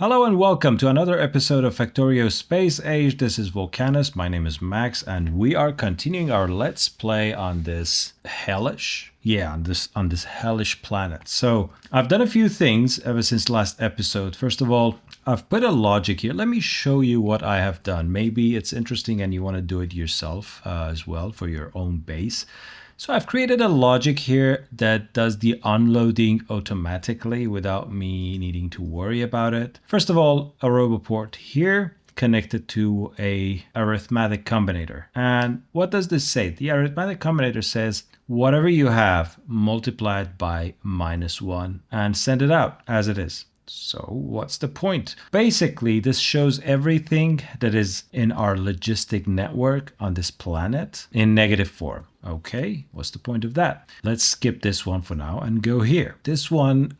Hello and welcome to another episode of Factorio Space Age. This is Vulcanus, my name is Max, and we are continuing our Let's Play on this hellish, on this hellish planet. So I've done a few things ever since last episode. First of all, I've put a logic here. Let me show you what I have done. Maybe it's interesting and you want to do it yourself as well for your own base. So I've created a logic here that does the unloading automatically without me needing to worry about it. First of all, a roboport here connected to a arithmetic combinator. And what does this say? The arithmetic combinator says whatever you have, multiply it by -1 and send it out as it is. So what's the point? Basically, this shows everything that is in our logistic network on this planet in negative form. Okay, what's the point of that? Let's skip this one for now and go here. This one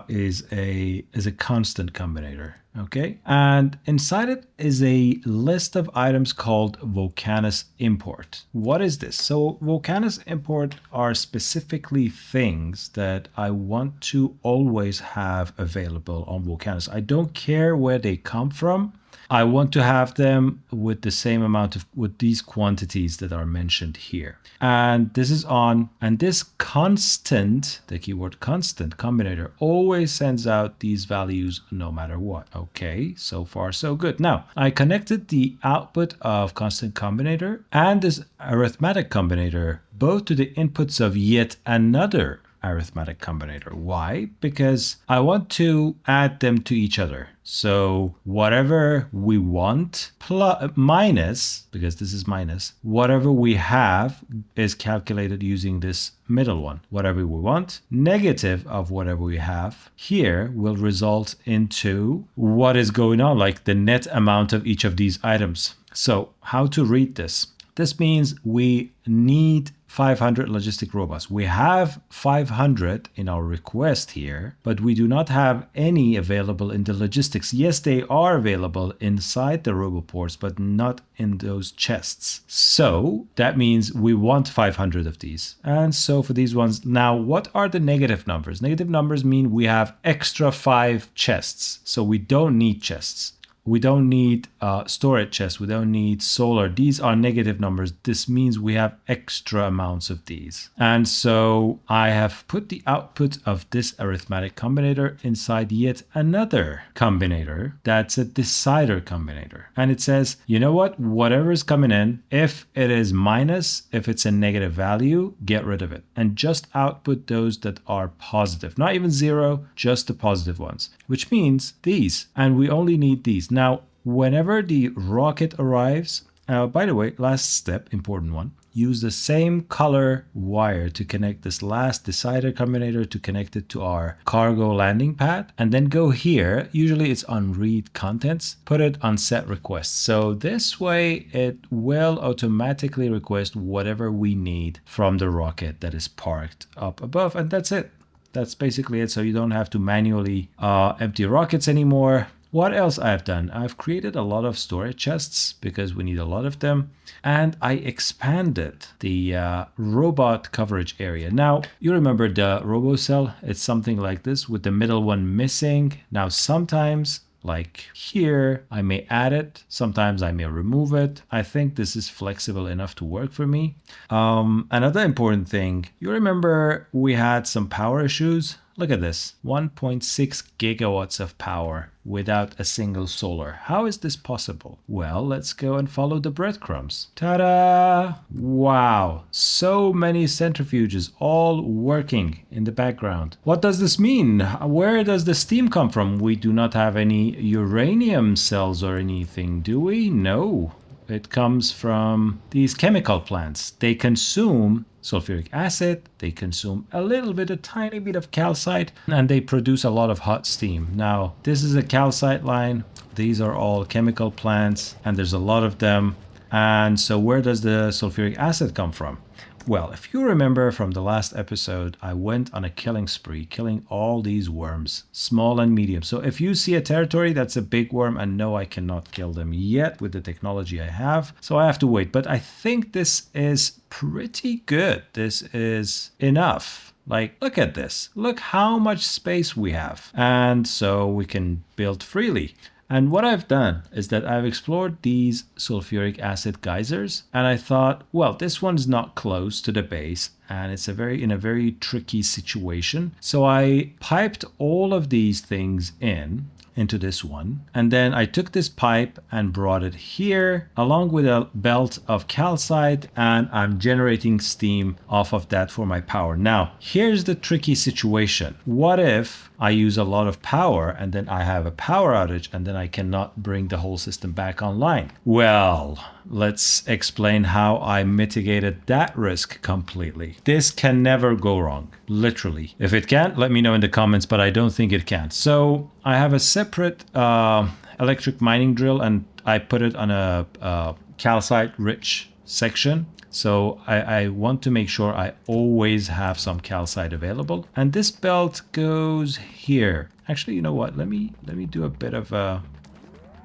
is a constant combinator. Okay, and inside it is a list of items called Vulcanus import. What is this? So Vulcanus import are specifically things that I want to always have available on Vulcanus. I don't care where they come from. I want to have them with the same amount with these quantities that are mentioned here. And this is on, and this constant, the keyword constant combinator always sends out these values no matter what. Okay, so far so good. Now, I connected the output of constant combinator and this arithmetic combinator both to the inputs of yet another arithmetic combinator. Why? Because I want to add them to each other. So whatever we want plus minus, because this is minus, whatever we have is calculated using this middle one. Whatever we want, negative of whatever we have here will result into what is going on, like the net amount of each of these items. So how to read this? This means we need 500 logistic robots. We have 500 in our request here, but we do not have any available in the logistics. Yes, they are available inside the roboports, but not in those chests. So that means we want 500 of these. And so for these ones, now what are the negative numbers? Negative numbers mean we have extra 5 chests. So we don't need chests. We don't need storage chests. We don't need solar. These are negative numbers. This means we have extra amounts of these. And so I have put the output of this arithmetic combinator inside yet another combinator. That's a decider combinator. And it says, you know what? Whatever is coming in, if it is minus, if it's a negative value, get rid of it. And just output those that are positive. Not even zero, just the positive ones. Which means these. And we only need these. Now, whenever the rocket arrives, by the way, last step, important one, use the same color wire to connect this last decider combinator to connect it to our cargo landing pad. And then go here, usually it's on read contents, put it on set requests. So this way it will automatically request whatever we need from the rocket that is parked up above. And that's it. That's basically it. So you don't have to manually empty rockets anymore. What else I've done? I've created a lot of storage chests because we need a lot of them. And I expanded the robot coverage area. Now, you remember the RoboCell? It's something like this with the middle one missing. Now, sometimes, like here, I may add it. Sometimes I may remove it. I think this is flexible enough to work for me. Another important thing, you remember we had some power issues? Look at this, 1.6 gigawatts of power without a single solar. How is this possible? Well, let's go and follow the breadcrumbs. Ta-da! Wow, so many centrifuges all working in the background. What does this mean? Where does the steam come from? We do not have any uranium cells or anything, do we? No. It comes from these chemical plants. They consume sulfuric acid, they consume a tiny bit of calcite, and they produce a lot of hot steam. Now, this is a calcite line. These are all chemical plants, and there's a lot of them. And so where does the sulfuric acid come from? Well, if you remember from the last episode, I went on a killing spree, killing all these worms, small and medium. So if you see a territory that's a big worm, and no, I cannot kill them yet with the technology I have, so I have to wait. But I think this is pretty good. This is enough Like, look at this. Look how much space we have. And so we can build freely. And what I've done is that I've explored these sulfuric acid geysers, and I thought, well, this one's not close to the base and it's in a very tricky situation. So I piped all of these things into this one, and then I took this pipe and brought it here along with a belt of calcite, and I'm generating steam off of that for my power. Now here's the tricky situation. What if I use a lot of power and then I have a power outage and then I cannot bring the whole system back online? Well, let's explain how I mitigated that risk completely. This can never go wrong, literally. If it can, let me know in the comments, but I don't think it can. So I have a separate electric mining drill, and I put it on a calcite rich section. So I want to make sure I always have some calcite available. And this belt goes here. Actually, you know what? Let me do a bit of a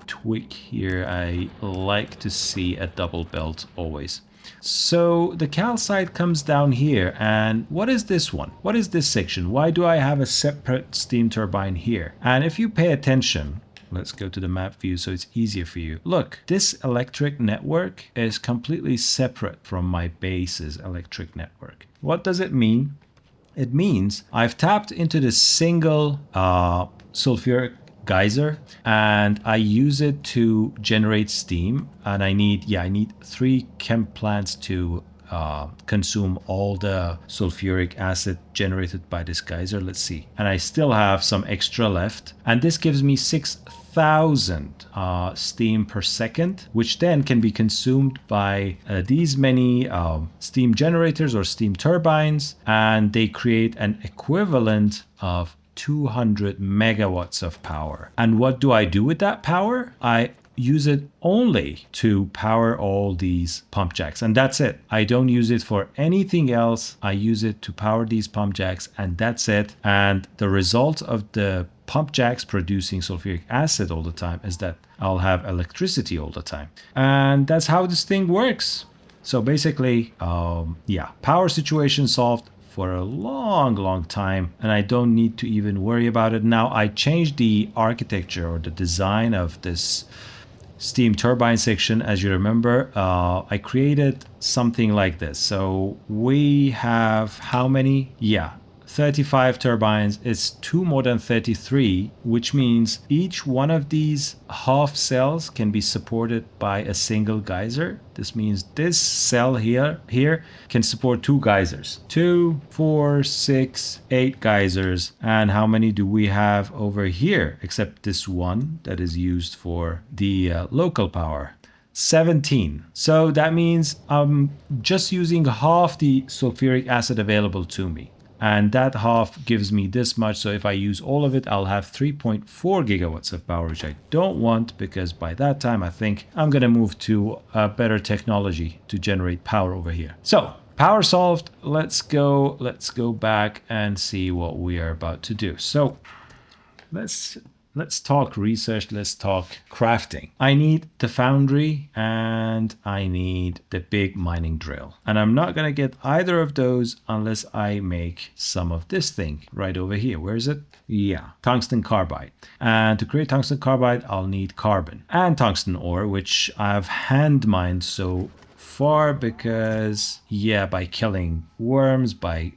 tweak here. I like to see a double belt always. So the calcite comes down here, and what is this one? What is this section? Why do I have a separate steam turbine here? And if you pay attention, let's go to the map view so it's easier for you. Look, this electric network is completely separate from my base's electric network. What does it mean? It means I've tapped into this single sulfuric geyser, and I use it to generate steam, and I need 3 chem plants to consume all the sulfuric acid generated by this geyser. Let's see, and I still have some extra left, and this gives me 6,000 steam per second, which then can be consumed by these many steam generators or steam turbines, and they create an equivalent of 200 megawatts of power. And what do I do with that power? I use it only to power all these pump jacks, and that's it. I don't use it for anything else. I use it to power these pump jacks, and that's it. And the result of the pump jacks producing sulfuric acid all the time is that I'll have electricity all the time. And that's how this thing works. So basically, power situation solved for a long time, and I don't need to even worry about it. Now I changed the architecture or the design of this steam turbine section. As you remember, I created something like this. So we have how many? 35 turbines. It's 2 more than 33, which means each one of these half cells can be supported by a single geyser. This means this cell here can support 2 geysers. 2, 4, 6, 8 geysers. And how many do we have over here? Except this one that is used for the local power. 17. So that means I'm just using half the sulfuric acid available to me. And that half gives me this much. So if I use all of it, I'll have 3.4 gigawatts of power, which I don't want, because by that time I think I'm going to move to a better technology to generate power over here. So power solved. Let's go back and see what we are about to do. So let's talk research. Let's talk crafting. I need the foundry and I need the big mining drill. And I'm not going to get either of those unless I make some of this thing right over here. Where is it? Yeah, tungsten carbide. And to create tungsten carbide, I'll need carbon and tungsten ore, which I've hand mined so far because, by killing worms, by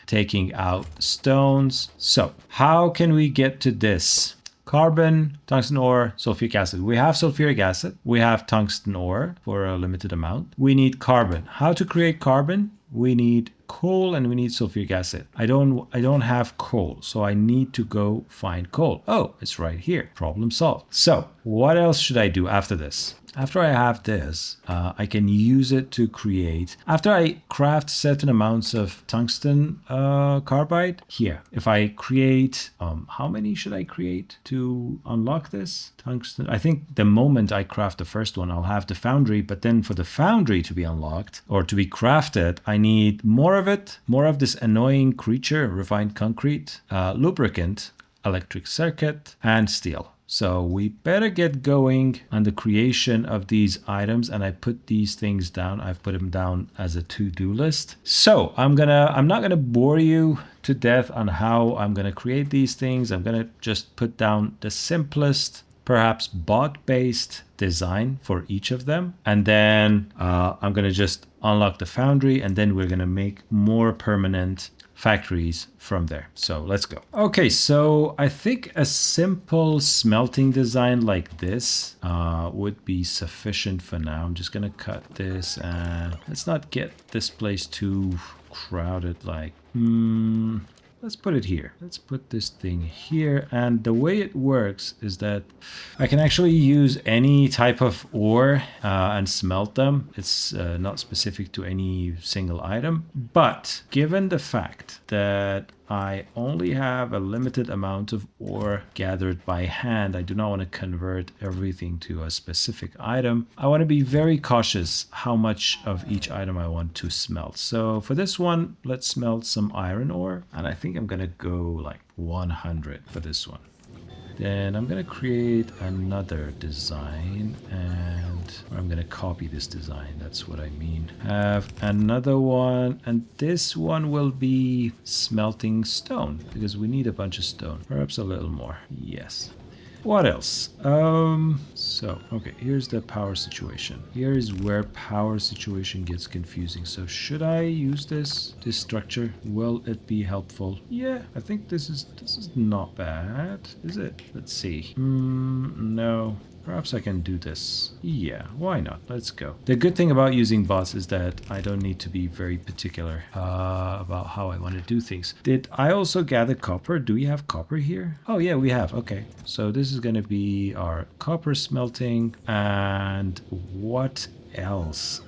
taking out stones. So how can we get to this? Carbon, tungsten ore, sulfuric acid. We have sulfuric acid. We have tungsten ore for a limited amount. We need carbon. How to create carbon? We need coal and we need sulfuric acid. I don't have coal, so I need to go find coal. Oh, it's right here. Problem solved. So what else should I do after this? After I have this, I can use it to create, after I craft certain amounts of tungsten carbide, here, if I create, how many should I create to unlock this? Tungsten, I think the moment I craft the first one, I'll have the foundry, but then for the foundry to be unlocked or to be crafted, I need more of it, more of this annoying creature, refined concrete, lubricant, electric circuit, and steel. So we better get going on the creation of these items. And I put these things down. I've put them down as a to-do list. So I'm not gonna bore you to death on how I'm gonna create these things. I'm gonna just put down the simplest, perhaps bot-based design for each of them. And then I'm gonna just unlock the Foundry, and then we're gonna make more permanent factories from there. So let's go. Okay, so I think a simple smelting design like this would be sufficient for now. I'm just gonna cut this, and let's not get this place too crowded. Like, let's put it here. Let's put this thing here. And the way it works is that I can actually use any type of ore and smelt them. It's not specific to any single item. But given the fact that I only have a limited amount of ore gathered by hand, I do not want to convert everything to a specific item. I want to be very cautious how much of each item I want to smelt. So for this one, let's smelt some iron ore. And I think I'm going to go like 100 for this one. Then I'm going to create another design, and I'm going to copy this design. That's what I mean. Have another one, and this one will be smelting stone because we need a bunch of stone. Perhaps a little more. Yes. What else? Okay, here's the power situation. Here is where power situation gets confusing. So should I use this structure? Will it be helpful? Yeah, I think this is not bad, is it? Let's see. No. Perhaps I can do this. Yeah, why not? Let's go. The good thing about using bots is that I don't need to be very particular about how I want to do things. Did I also gather copper? Do we have copper here? Oh yeah, we have. Okay. So this is going to be our copper smelting. And what else?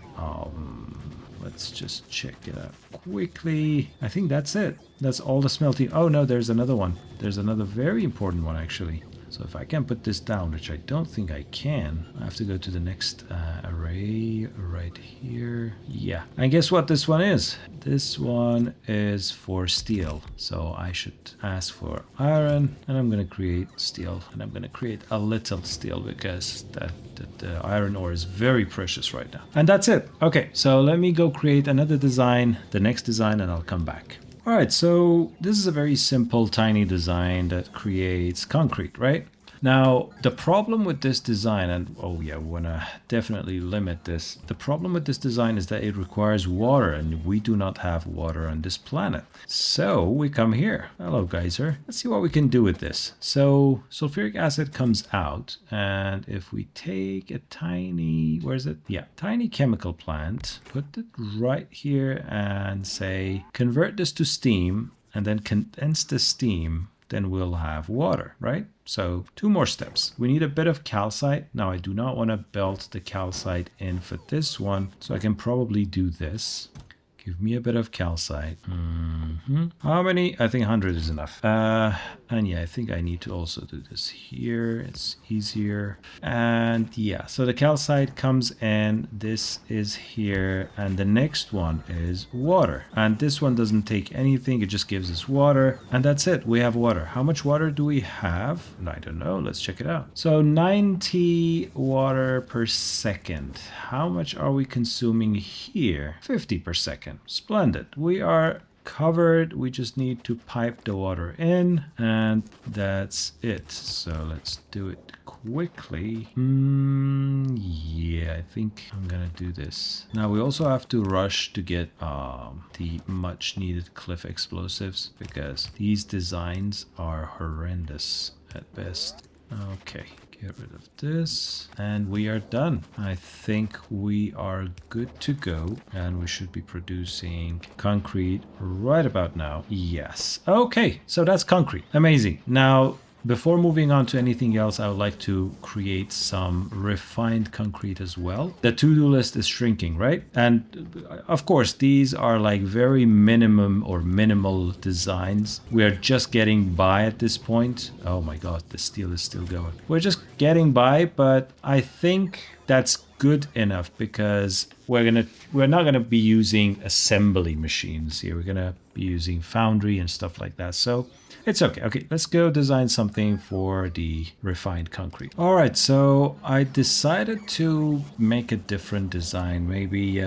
Let's just check it out quickly. I think that's it. That's all the smelting. Oh no, there's another one. There's another very important one actually. So if I can put this down, which I don't think I can, I have to go to the next array right here. Yeah. And guess what this one is? This one is for steel. So I should ask for iron, and I'm going to create steel, and I'm going to create a little steel because the iron ore is very precious right now. And that's it. Okay, so let me go create another design, the next design, and I'll come back. All right, so this is a very simple, tiny design that creates concrete, right? Now, the problem with this design, and oh yeah, we want to definitely limit this. The problem with this design is that it requires water, and we do not have water on this planet. So we come here. Hello, Geyser. Let's see what we can do with this. So sulfuric acid comes out, and if we take a tiny, where is it? Yeah, tiny chemical plant, put it right here and say, convert this to steam, and then condense the steam, then we'll have water, right? So 2 more steps. We need a bit of calcite. Now I do not want to belt the calcite in for this one, so I can probably do this. Give me a bit of calcite. How many? I think 100 is enough. And yeah, I think I need to also do this here. It's easier. And yeah, so the calcite comes in. This is here. And the next one is water. And this one doesn't take anything. It just gives us water. And that's it. We have water. How much water do we have? I don't know. Let's check it out. So 90 water per second. How much are we consuming here? 50 per second. Splendid. We are covered. We just need to pipe the water in, and that's it. So let's do it quickly. Yeah, I think I'm gonna do this. Now we also have to rush to get the much needed cliff explosives because these designs are horrendous at best. Okay. Get rid of this, and we are done. I think we are good to go, and we should be producing concrete right about now. Yes. Okay, so that's concrete. Amazing. Now, before moving on to anything else, I would like to create some refined concrete as well. The to-do list is shrinking, right? And of course, these are like very minimum or minimal designs. We are just getting by at this point. Oh my God, the steel is still going. We're just getting by, but I think that's good enough because we're not gonna be using assembly machines here. We're gonna be using Foundry and stuff like that. So It's okay. Okay, let's go design something for the refined concrete. All right, so I decided to make a different design. Maybe,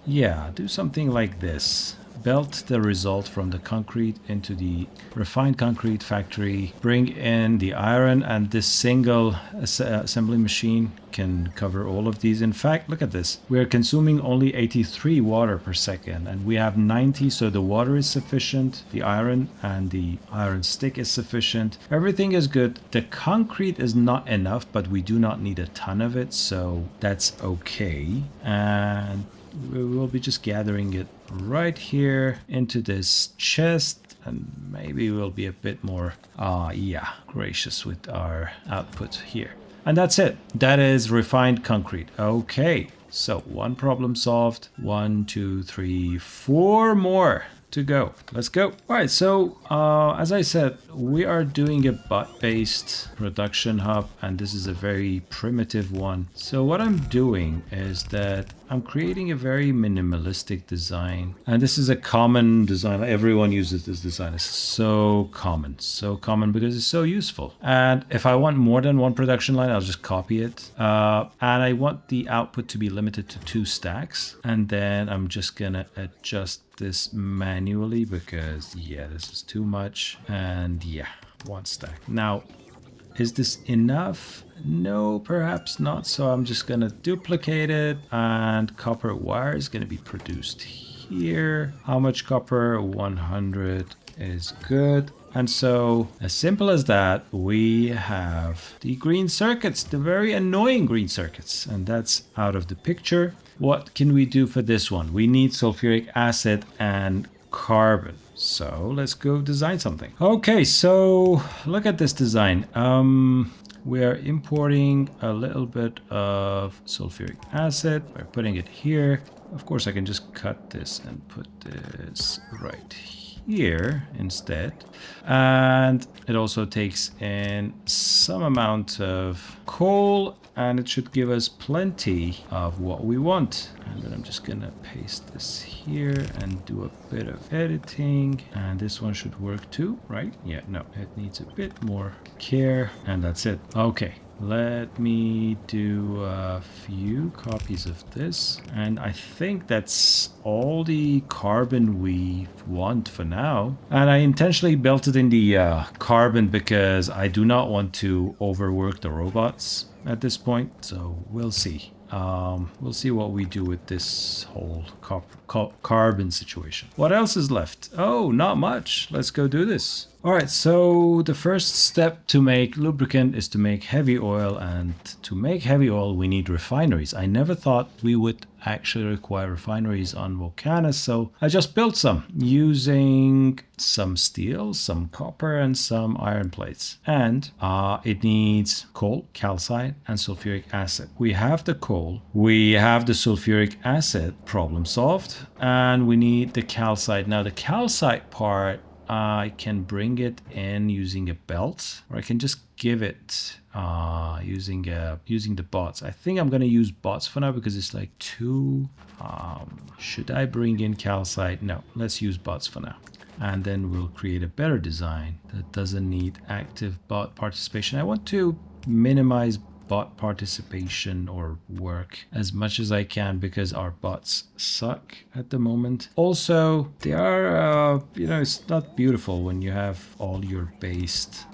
yeah, do something like this. Belt the result from the concrete into the refined concrete factory, bring in the iron, and this single assembly machine can cover all of these. In fact, look at this. We are consuming only 83 water per second and we have 90, so the water is sufficient, the iron and the iron stick is sufficient. Everything is good. The concrete is not enough, but we do not need a ton of it, so that's okay. And we will be just gathering it right here into this chest, and maybe we'll be a bit more gracious with our output here. And that's it. That is refined concrete. Okay, so one problem solved. 1, 2, 3, 4 more to go. Let's go. All right, so as I said, we are doing a bot-based production hub, and this is a very primitive one. So what I'm doing is that I'm creating a very minimalistic design, and this is a common design. Everyone uses this design. It's so common because it's so useful. And if I want more than one production line, I'll just copy it. And I want the output to be limited to 2 stacks, and then I'm just gonna adjust this manually because this is too much. And 1 stack. Now, is this enough? No, perhaps not. So I'm just gonna duplicate it, and copper wire is gonna be produced here. How much copper? 100 is good. And so, as simple as that, we have the green circuits, the very annoying green circuits, and that's out of the picture. What can we do for this one? We need sulfuric acid and carbon. So let's go design something. Okay, so look at this design. We are importing a little bit of sulfuric acid. We're putting it here. Of course, I can just cut this and put this right here instead. And it also takes in some amount of coal, and it should give us plenty of what we want. And then I'm just gonna paste this here and do a bit of editing, and this one should work too, right? Yeah, no, it needs a bit more care, and that's it. Okay, let me do a few copies of this, and I think that's all the carbon we want for now. And I intentionally built it in the carbon because I do not want to overwork the robots at this point, so we'll see. We'll see what we do with this whole carbon situation. What else is left? Oh, not much. Let's go do this. All right, so the first step to make lubricant is to make heavy oil, and to make heavy oil we need refineries. I never thought we would actually require refineries on Vulcanus, so I just built some using some steel, some copper, and some iron plates. And it needs coal, calcite, and sulfuric acid. We have the coal, we have the sulfuric acid, problem solved, and we need the calcite. Now the calcite part, I can bring it in using a belt, or I can just give it using the bots. I think I'm gonna use bots for now because it's like 2. Should I bring in calcite? No, let's use bots for now. And then we'll create a better design that doesn't need active bot participation. I want to minimize bot participation or work as much as I can because our bots suck at the moment. Also, they are, it's not beautiful when you have all your base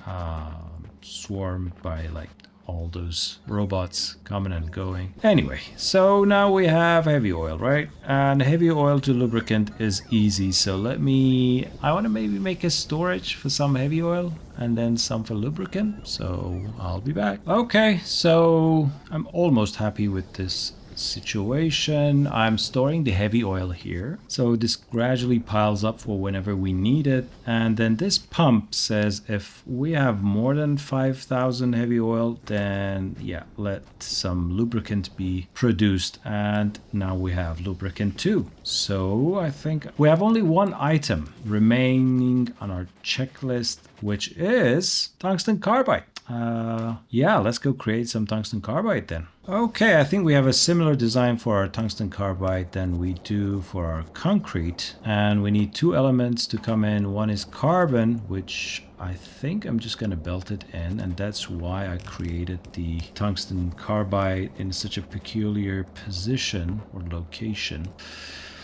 swarmed by like all those robots coming and going. Anyway, so now we have heavy oil, right? And heavy oil to lubricant is easy. So I want to maybe make a storage for some heavy oil and then some for lubricant. So I'll be back. Okay, so I'm almost happy with this situation. I'm storing the heavy oil here, so this gradually piles up for whenever we need it. And then this pump says if we have more than 5,000 heavy oil, then let some lubricant be produced. And now we have lubricant 2. So I think we have only one item remaining on our checklist, which is tungsten carbide. Let's go create some tungsten carbide then. Okay, I think we have a similar design for our tungsten carbide than we do for our concrete. And we need 2 elements to come in. One is carbon, which I think I'm just going to belt it in, and that's why I created the tungsten carbide in such a peculiar position or location.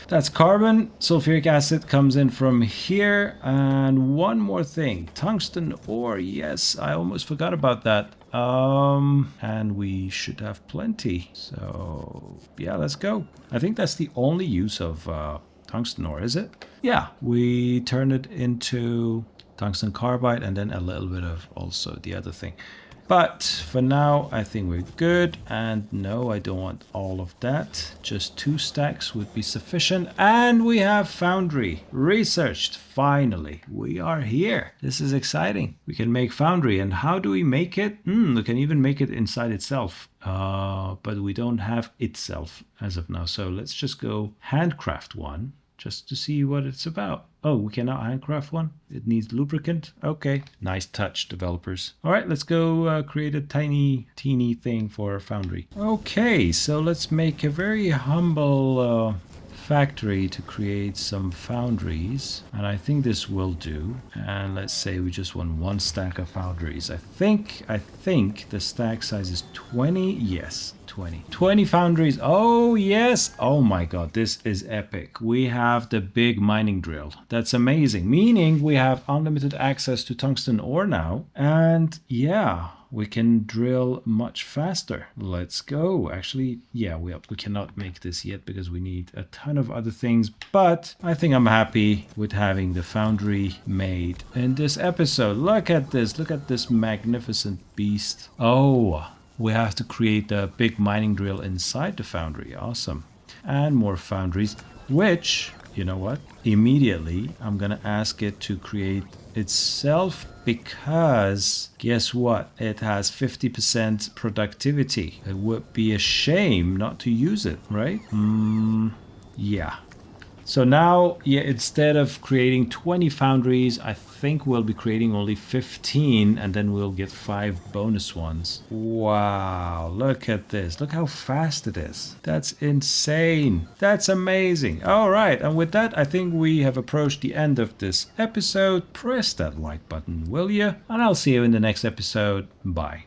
That's carbon. Sulfuric acid comes in from here. And one more thing, tungsten ore. Yes, I almost forgot about that. And we should have plenty. So yeah, let's go. I think that's the only use of tungsten ore, is it? Yeah, we turn it into tungsten carbide and then a little bit of also the other thing. But for now, I think we're good. And no, I don't want all of that. Just 2 stacks would be sufficient. And we have Foundry researched. Finally, we are here. This is exciting. We can make Foundry. And how do we make it? We can even make it inside itself. But we don't have itself as of now. So let's just go handcraft one, just to see what it's about. Oh, we cannot handcraft one? It needs lubricant? Okay. Nice touch, developers. All right, let's go create a teeny thing for Foundry. Okay, so let's make a very humble factory to create some foundries. And I think this will do. And let's say we just want 1 stack of foundries. I think the stack size is 20. Yes, 20 foundries. Oh yes. Oh my god, this is epic. We have the big mining drill. That's amazing, meaning we have unlimited access to tungsten ore now. And yeah, we can drill much faster. Let's go. Actually, yeah, we cannot make this yet because we need a ton of other things, but I think I'm happy with having the foundry made in this episode. Look at this magnificent beast. Oh, we have to create the big mining drill inside the foundry. Awesome. And more foundries, which, you know what? Immediately, I'm gonna ask it to create itself because guess what? It has 50% productivity. It would be a shame not to use it, right? Yeah. So now, yeah, instead of creating 20 foundries, I think we'll be creating only 15 and then we'll get 5 bonus ones. Wow, look at this. Look how fast it is. That's insane. That's amazing. All right, and with that, I think we have approached the end of this episode. Press that like button, will you? And I'll see you in the next episode. Bye.